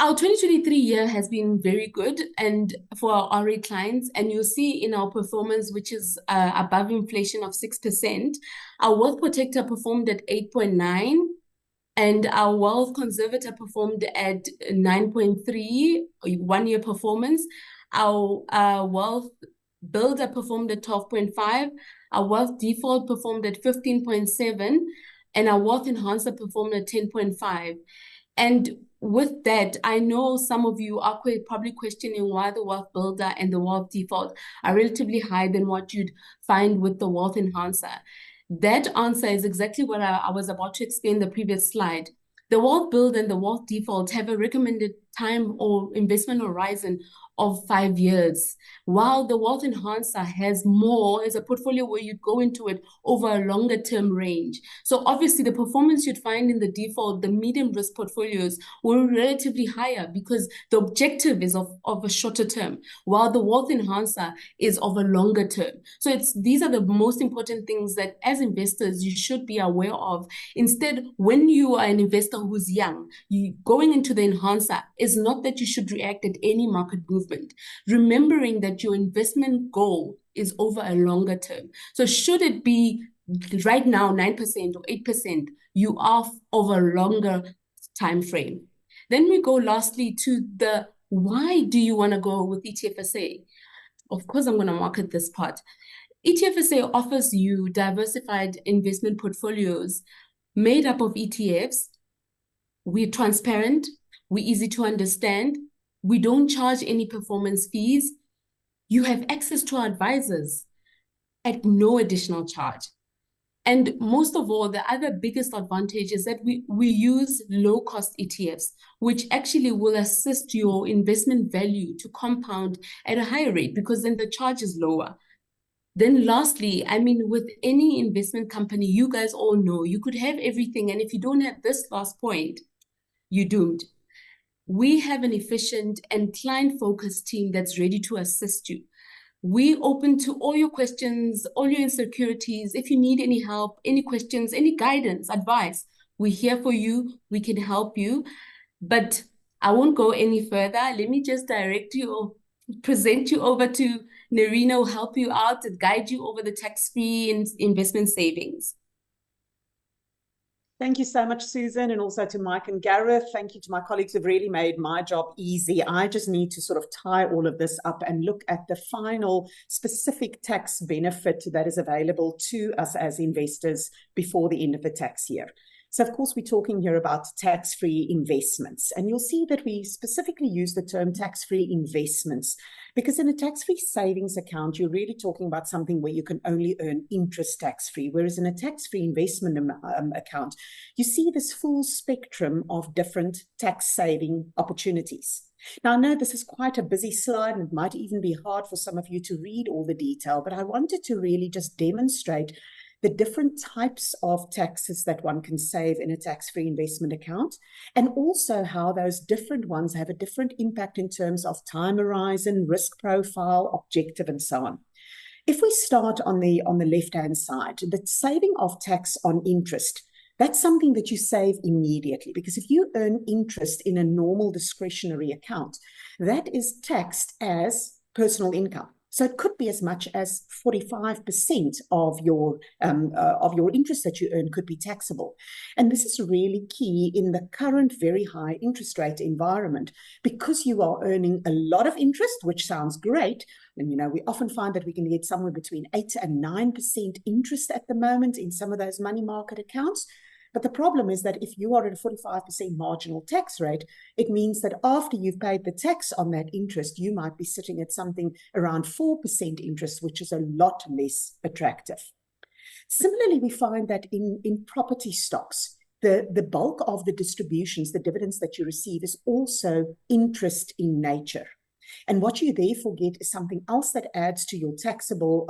Our 2023 year has been very good and for our RA clients, and you'll see in our performance, which is above inflation of 6%, our Wealth Protector performed at 8.9, and our Wealth Conservator performed at 9.3, 1-year performance. Our Wealth Builder performed at 12.5, our Wealth Default performed at 15.7, and our Wealth Enhancer performed at 10.5. And with that, I know some of you are probably questioning why the Wealth Builder and the Wealth Default are relatively higher than what you'd find with the Wealth Enhancer. That answer is exactly what I was about to explain in the previous slide. The Wealth Builder and the Wealth Default have a recommended time or investment horizon of 5 years, while the Wealth Enhancer has more as a portfolio where you'd go into it over a longer term range. So obviously the performance you'd find in the default, the medium risk portfolios were relatively higher because the objective is of a shorter term, while the Wealth Enhancer is of a longer term. So these are the most important things that as investors you should be aware of. Instead, when you are an investor who's young, you going into the enhancer is not that you should react at any market movement. Remembering that your investment goal is over a longer term. So should it be right now 9% or 8%, you are over a longer time frame. Then we go lastly to the why do you want to go with ETFSA? Of course, I'm going to market this part. ETFSA offers you diversified investment portfolios made up of ETFs. We're transparent, we're easy to understand, we don't charge any performance fees. You have access to our advisors at no additional charge. And most of all, the other biggest advantage is that we use low-cost ETFs, which actually will assist your investment value to compound at a higher rate because then the charge is lower. Then lastly, I mean, with any investment company, you guys all know you could have everything. And if you don't have this last point, you're doomed. We have an efficient and client-focused team that's ready to assist you. We're open to all your questions, all your insecurities. If you need any help, any questions, any guidance, advice, we're here for you. We can help you. But I won't go any further. Let me just direct you or present you over to Nerina, who will help you out and guide you over the tax-free investment savings. Thank you so much, Susan, and also to Mike and Gareth. Thank you to my colleagues who've really made my job easy. I just need to sort of tie all of this up and look at the final specific tax benefit that is available to us as investors before the end of the tax year. So, of course, we're talking here about tax-free investments. And you'll see that we specifically use the term tax-free investments because in a tax-free savings account, you're really talking about something where you can only earn interest tax-free, whereas in a tax-free investment account, you see this full spectrum of different tax-saving opportunities. Now, I know this is quite a busy slide and it might even be hard for some of you to read all the detail, but I wanted to really just demonstrate the different types of taxes that one can save in a tax-free investment account, and also how those different ones have a different impact in terms of time horizon, risk profile, objective, and so on. If we start on the left-hand side, the saving of tax on interest, that's something that you save immediately, because if you earn interest in a normal discretionary account, that is taxed as personal income. So it could be as much as 45% of your interest that you earn could be taxable. And this is really key in the current very high interest rate environment, because you are earning a lot of interest, which sounds great. And, you know, we often find that we can get somewhere between 8 and 9% interest at the moment in some of those money market accounts. But the problem is that if you are at a 45% marginal tax rate, it means that after you've paid the tax on that interest, you might be sitting at something around 4% interest, which is a lot less attractive. Similarly, we find that in property stocks, the bulk of the distributions, the dividends that you receive, is also interest in nature. And what you therefore get is something else that adds to your taxable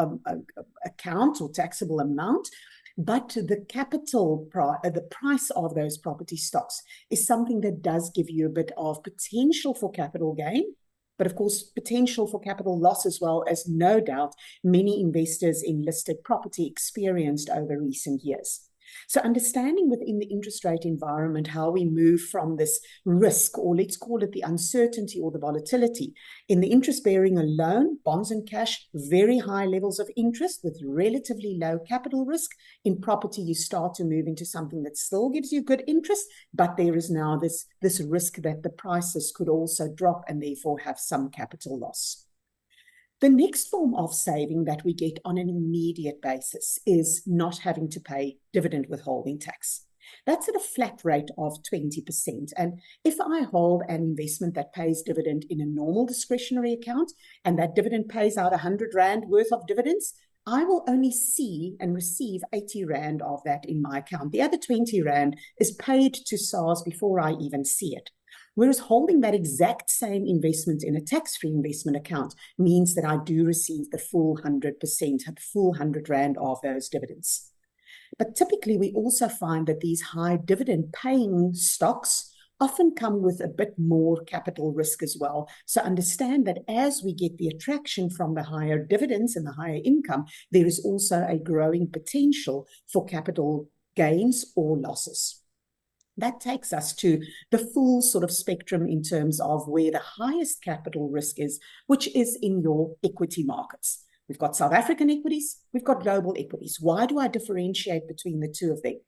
account or taxable amount. But the the price of those property stocks is something that does give you a bit of potential for capital gain, but of course, potential for capital loss as well, as no doubt many investors in listed property experienced over recent years. So understanding within the interest rate environment how we move from this risk, or let's call it the uncertainty or the volatility, in the interest bearing alone, bonds and cash, very high levels of interest with relatively low capital risk. In property, you start to move into something that still gives you good interest, but there is now this risk that the prices could also drop and therefore have some capital loss. The next form of saving that we get on an immediate basis is not having to pay dividend withholding tax. That's at a flat rate of 20%. And if I hold an investment that pays dividend in a normal discretionary account, and that dividend pays out 100 Rand worth of dividends, I will only see and receive 80 Rand of that in my account. The other 20 Rand is paid to SARS before I even see it. Whereas holding that exact same investment in a tax-free investment account means that I do receive the full 100%, the full 100 Rand of those dividends. But typically, we also find that these high dividend paying stocks often come with a bit more capital risk as well. So understand that as we get the attraction from the higher dividends and the higher income, there is also a growing potential for capital gains or losses. That takes us to the full sort of spectrum in terms of where the highest capital risk is, which is in your equity markets. We've got South African equities, we've got global equities. Why do I differentiate between the two of them?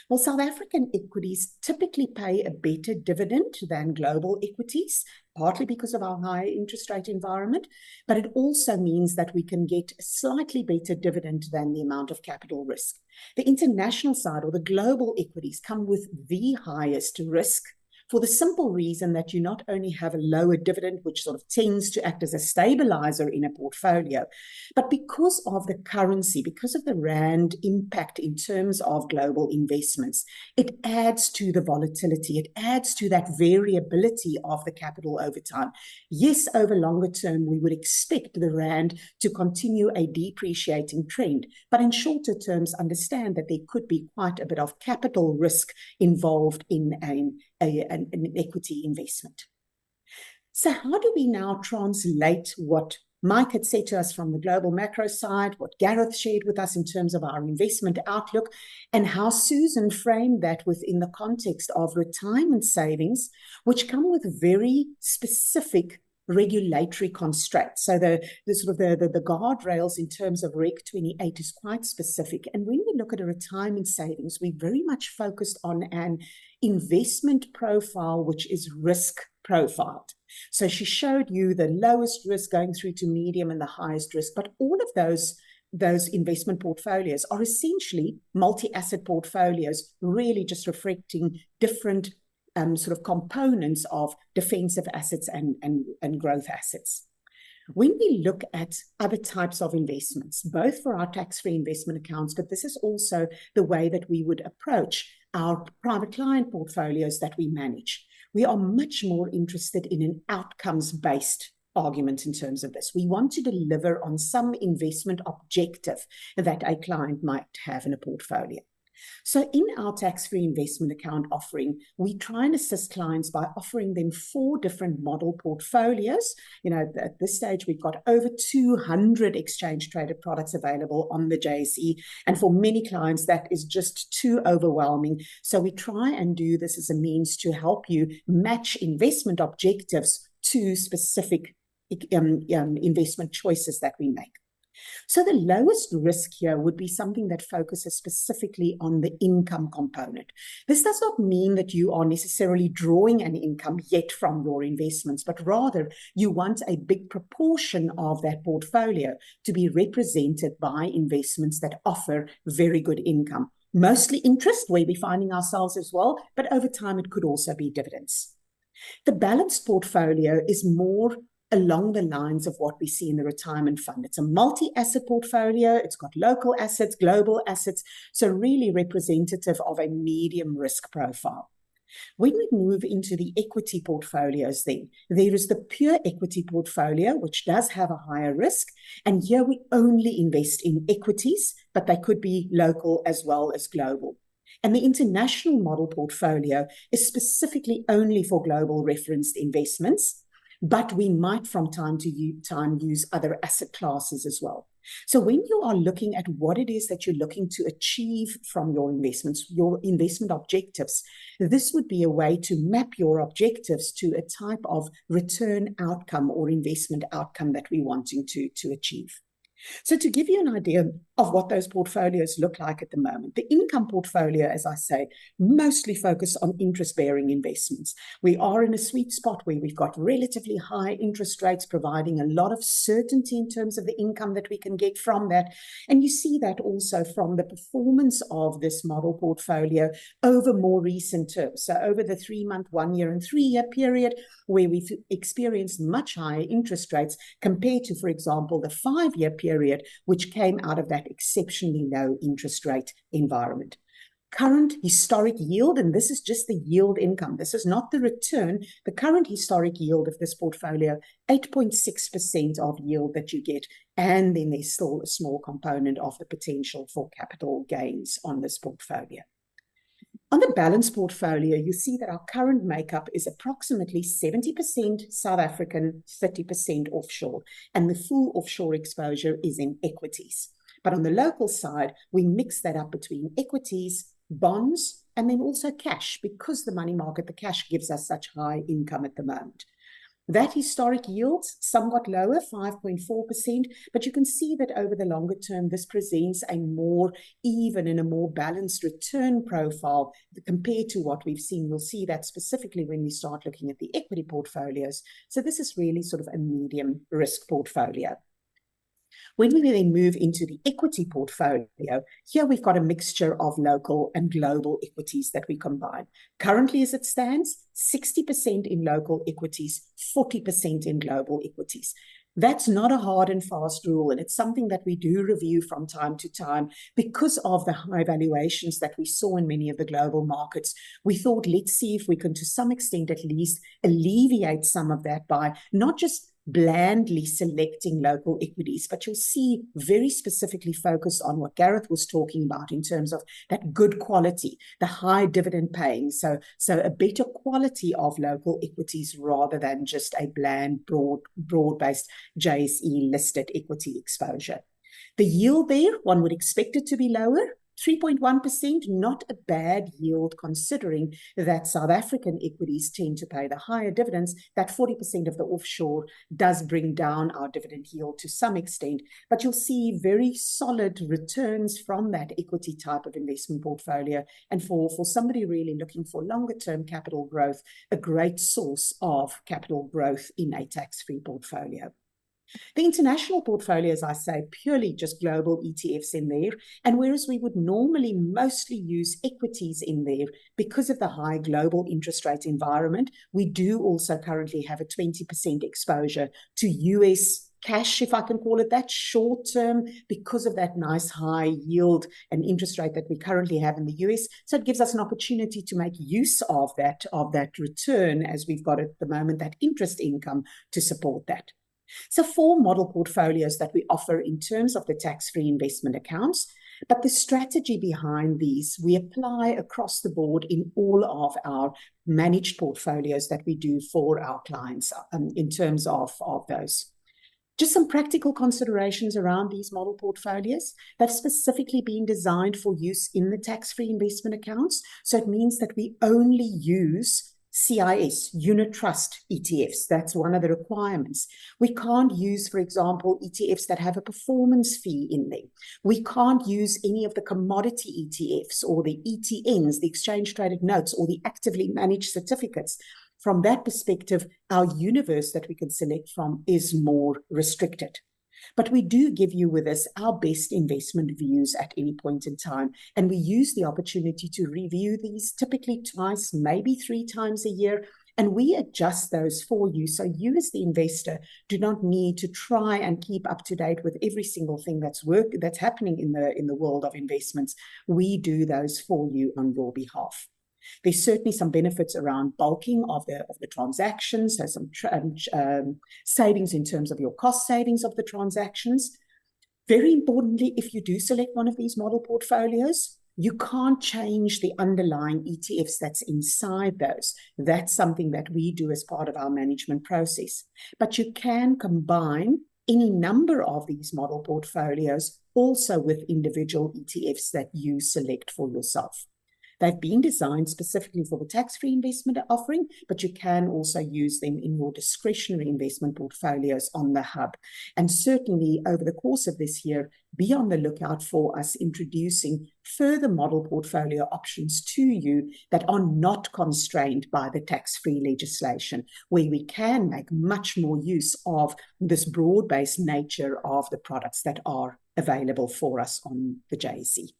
Well, South African equities typically pay a better dividend than global equities, partly because of our higher interest rate environment, but it also means that we can get a slightly better dividend than the amount of capital risk. The international side or the global equities come with the highest risk, for the simple reason that you not only have a lower dividend, which sort of tends to act as a stabilizer in a portfolio, but because of the currency, because of the Rand impact in terms of global investments, it adds to the volatility, it adds to that variability of the capital over time. Yes, over longer term, we would expect the Rand to continue a depreciating trend, but in shorter terms, understand that there could be quite a bit of capital risk involved in an equity investment. So how do we now translate what Mike had said to us from the global macro side, what Gareth shared with us in terms of our investment outlook, and how Susan framed that within the context of retirement savings, which come with very specific regulatory constraints. So the guardrails in terms of Reg 28 is quite specific. And when we look at a retirement savings, we very much focused on an investment profile, which is risk profiled. So she showed you the lowest risk going through to medium and the highest risk, but all of those investment portfolios are essentially multi-asset portfolios, really just reflecting different sort of components of defensive assets and growth assets. When we look at other types of investments, both for our tax-free investment accounts, but this is also the way that we would approach our private client portfolios that we manage. We are much more interested in an outcomes-based argument in terms of this. We want to deliver on some investment objective that a client might have in a portfolio. So in our tax-free investment account offering, we try and assist clients by offering them 4 different model portfolios. You know, at this stage, we've got over 200 exchange-traded products available on the JSE. And for many clients, that is just too overwhelming. So we try and do this as a means to help you match investment objectives to specific investment choices that we make. So the lowest risk here would be something that focuses specifically on the income component. This does not mean that you are necessarily drawing an income yet from your investments, but rather you want a big proportion of that portfolio to be represented by investments that offer very good income. Mostly interest, where we're finding ourselves as well, but over time it could also be dividends. The balanced portfolio is more along the lines of what we see in the retirement fund. It's a multi-asset portfolio. It's got local assets, global assets, so really representative of a medium risk profile. When we move into the equity portfolios then, there is the pure equity portfolio, which does have a higher risk. And here we only invest in equities, but they could be local as well as global. And the international model portfolio is specifically only for global referenced investments, but we might from time to time use other asset classes as well. So when you are looking at what it is that you're looking to achieve from your investments, your investment objectives, this would be a way to map your objectives to a type of return outcome or investment outcome that we're wanting to achieve. So to give you an idea of what those portfolios look like at the moment, the income portfolio, as I say, mostly focused on interest-bearing investments. We are in a sweet spot where we've got relatively high interest rates, providing a lot of certainty in terms of the income that we can get from that. And you see that also from the performance of this model portfolio over more recent terms. So over the 3-month, 1-year and 3-year period, where we've experienced much higher interest rates compared to, for example, the 5-year period, which came out of that exceptionally low interest rate environment. current historic yield, and this is just the yield income, this is not the return, the current historic yield of this portfolio, 8.6% of yield that you get, and then there's still a small component of the potential for capital gains on this portfolio. On the balanced portfolio, you see that our current makeup is approximately 70% South African, 30% offshore, and the full offshore exposure is in equities. But on the local side, we mix that up between equities, bonds, and then also cash, because the money market, the cash, gives us such high income at the moment. That historic yields somewhat lower, 5.4%, but you can see that over the longer term, this presents a more even and a more balanced return profile compared to what we've seen. You'll see that specifically when we start looking at the equity portfolios. So this is really sort of a medium risk portfolio. When we then move into the equity portfolio, here we've got a mixture of local and global equities that we combine. Currently, as it stands, 60% in local equities, 40% in global equities. That's not a hard and fast rule, and it's something that we do review from time to time because of the high valuations that we saw in many of the global markets. We thought, let's see if we can, to some extent at least, alleviate some of that by not just blandly selecting local equities, but you'll see very specifically focused on what Gareth was talking about in terms of that good quality, the high dividend paying, so a better quality of local equities rather than just a bland, broad-based JSE listed equity exposure. The yield there, one would expect it to be lower, 3.1%, not a bad yield considering that South African equities tend to pay the higher dividends. That 40% of the offshore does bring down our dividend yield to some extent, but you'll see very solid returns from that equity type of investment portfolio. And for somebody really looking for longer term capital growth, a great source of capital growth in a tax-free portfolio. The international portfolio, as I say, purely just global ETFs in there. And whereas we would normally mostly use equities in there because of the high global interest rate environment, we do also currently have a 20% exposure to US cash, if I can call it that, short term, because of that nice high yield and interest rate that we currently have in the US. So it gives us an opportunity to make use of that return, as we've got at the moment, that interest income to support that. So 4 model portfolios that we offer in terms of the tax-free investment accounts, but the strategy behind these we apply across the board in all of our managed portfolios that we do for our clients in terms of those. Just some practical considerations around these model portfolios. They've specifically been designed for use in the tax-free investment accounts. So it means that we only use CIS, unit trust ETFs. That's one of the requirements. We can't use, for example, ETFs that have a performance fee in them. We can't use any of the commodity ETFs or the ETNs, the exchange traded notes, or the actively managed certificates. From that perspective, our universe that we can select from is more restricted. But we do give you with us our best investment views at any point in time. And we use the opportunity to review these typically twice, maybe 3 times a year. And we adjust those for you. So you as the investor do not need to try and keep up to date with every single thing that's happening in the world of investments. We do those for you on your behalf. There's certainly some benefits around bulking of the transactions, so some savings in terms of your cost savings of the transactions. Very importantly, if you do select one of these model portfolios, you can't change the underlying ETFs that's inside those. That's something that we do as part of our management process. But you can combine any number of these model portfolios also with individual ETFs that you select for yourself. They've been designed specifically for the tax-free investment offering, but you can also use them in your discretionary investment portfolios on the hub. And certainly over the course of this year, be on the lookout for us introducing further model portfolio options to you that are not constrained by the tax-free legislation, where we can make much more use of this broad-based nature of the products that are available for us on the JSE.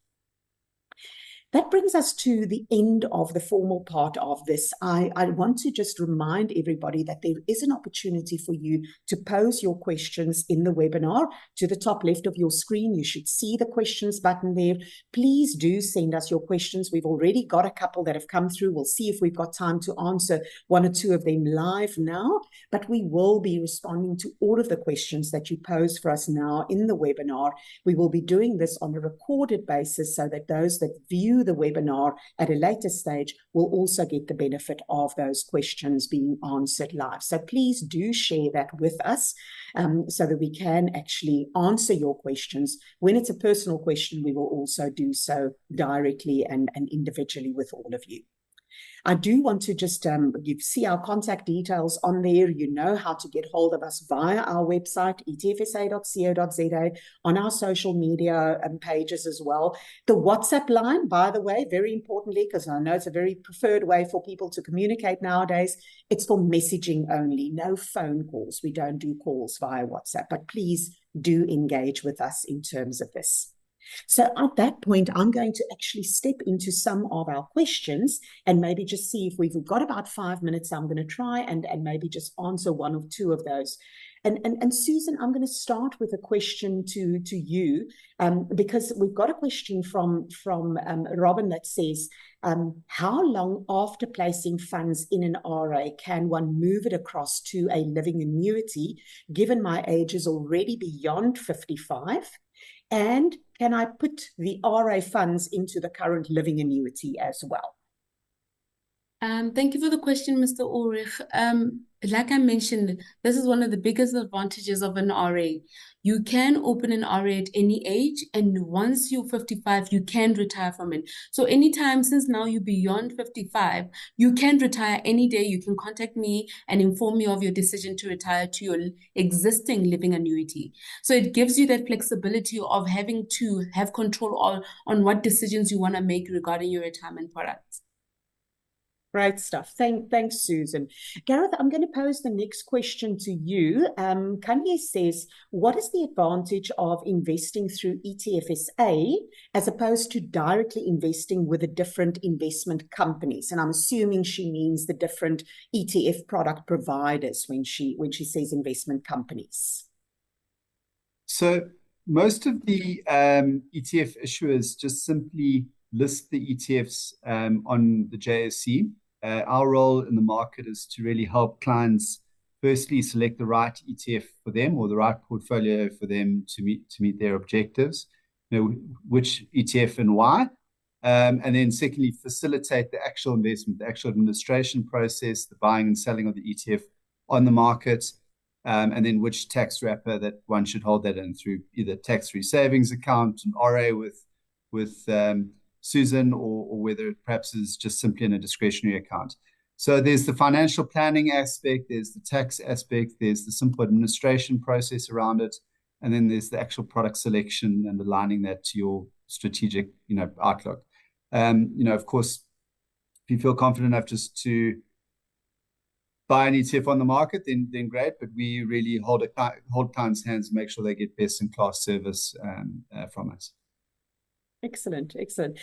That brings us to the end of the formal part of this. I want to just remind everybody that there is an opportunity for you to pose your questions in the webinar. To the top left of your screen, you should see the questions button there. Please do send us your questions. We've already got a couple that have come through. We'll see if we've got time to answer one or two of them live now, but we will be responding to all of the questions that you pose for us now in the webinar. We will be doing this on a recorded basis so that those that view the webinar at a later stage will also get the benefit of those questions being answered live. So please do share that with us so that we can actually answer your questions. When it's a personal question, we will also do so directly and individually with all of you. I do want to just, you see our contact details on there. You know how to get hold of us via our website, etfsa.co.za, on our social media pages as well. The WhatsApp line, by the way, very importantly, because I know it's a very preferred way for people to communicate nowadays, it's for messaging only, no phone calls. We don't do calls via WhatsApp, but please do engage with us in terms of this. So at that point, I'm going to actually step into some of our questions and maybe just see if we've got about 5 minutes. I'm going to try and maybe just answer one or two of those. And Susan, I'm going to start with a question to you because we've got a question from Robin that says, how long after placing funds in an RA can one move it across to a living annuity, given my age is already beyond 55? And can I put the RA funds into the current living annuity as well? Thank you for the question, Mr. Ulrich. Like I mentioned, this is one of the biggest advantages of an RA. You can open an RA at any age, and once you're 55, you can retire from it. So anytime since now you're beyond 55, you can retire any day. You can contact me and inform me of your decision to retire to your existing living annuity. So it gives you that flexibility of having to have control on what decisions you want to make regarding your retirement products. Great stuff. Thanks, Susan. Gareth, I'm going to pose the next question to you. Kanye says, what is the advantage of investing through ETFSA as opposed to directly investing with the different investment companies? And I'm assuming she means the different ETF product providers when she says investment companies. So most of the ETF issuers just simply list the ETFs on the JSE. Our role in the market is to really help clients firstly select the right ETF for them or the right portfolio for them to meet their objectives, which ETF and why. And then secondly, facilitate the actual investment, the actual administration process, the buying and selling of the ETF on the market, and then which tax wrapper that one should hold that in through either tax-free savings account, an RA with Susan, or whether it perhaps is just simply in a discretionary account. So there's the financial planning aspect, there's the tax aspect, there's the simple administration process around it, and then there's the actual product selection and aligning that to your strategic, outlook. Of course, if you feel confident enough just to buy an ETF on the market, then great. But we really hold clients' hands and make sure they get best-in-class service from us. Excellent, excellent.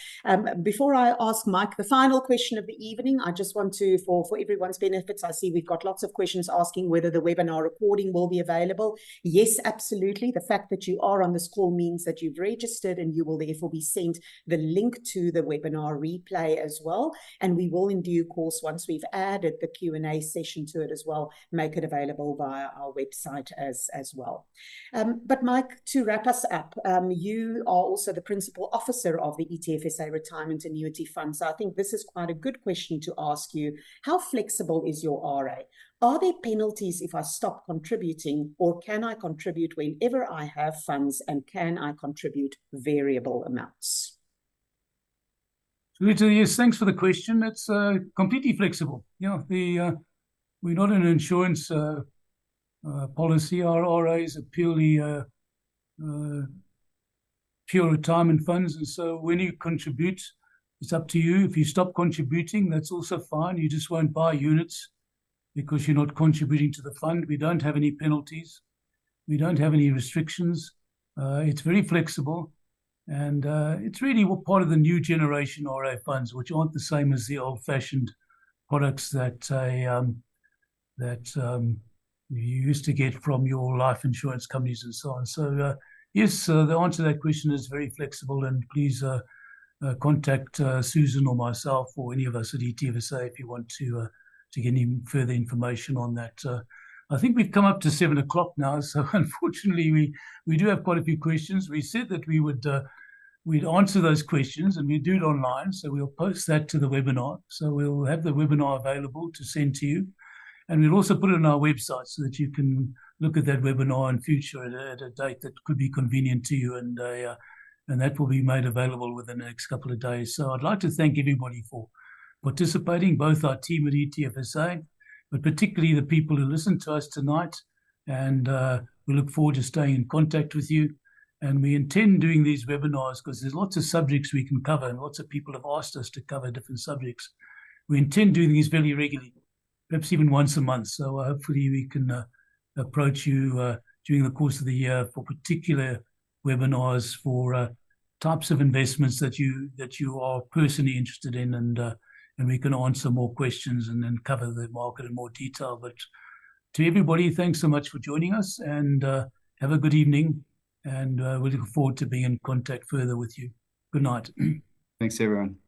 Before I ask Mike the final question of the evening, I just want to, for everyone's benefits, I see we've got lots of questions asking whether the webinar recording will be available. Yes, absolutely. The fact that you are on this call means that you've registered and you will therefore be sent the link to the webinar replay as well. And we will in due course, once we've added the Q&A session to it as well, make it available via our website as well. But Mike, to wrap us up, you are also the principal officer of the ETFSA Retirement Annuity Fund. So I think this is quite a good question to ask you. How flexible is your RA? Are there penalties if I stop contributing, or can I contribute whenever I have funds, and can I contribute variable amounts? Rita, yes, thanks for the question. It's completely flexible. We're not an insurance policy. Our RAs are purely pure retirement funds, and so when you contribute, it's up to you. If you stop contributing, that's also fine. You just won't buy units because you're not contributing to the fund. We don't have any penalties. We don't have any restrictions. It's very flexible, And it's really part of the new generation RA funds, which aren't the same as the old-fashioned products that you used to get from your life insurance companies and so on. So yes, the answer to that question is very flexible, and please contact Susan or myself or any of us at ETFSA if you want to get any further information on that. I think we've come up to 7 o'clock now, so unfortunately we do have quite a few questions. We said that we would we'd answer those questions, and we do it online, so we'll post that to the webinar. So we'll have the webinar available to send to you, and we'll also put it on our website so that you can look at that webinar in future at a date that could be convenient to you, and that will be made available within the next couple of days. So I'd like to thank everybody for participating, both our team at ETFSA, but particularly the people who listened to us tonight. And we look forward to staying in contact with you. And we intend doing these webinars because there's lots of subjects we can cover, and lots of people have asked us to cover different subjects. We intend doing these very regularly, perhaps even once a month. So hopefully we can approach you during the course of the year for particular webinars for types of investments that you are personally interested in, and we can answer more questions and then cover the market in more detail. But to everybody, thanks so much for joining us, and have a good evening, and we look forward to being in contact further with you. Good night. Thanks, everyone.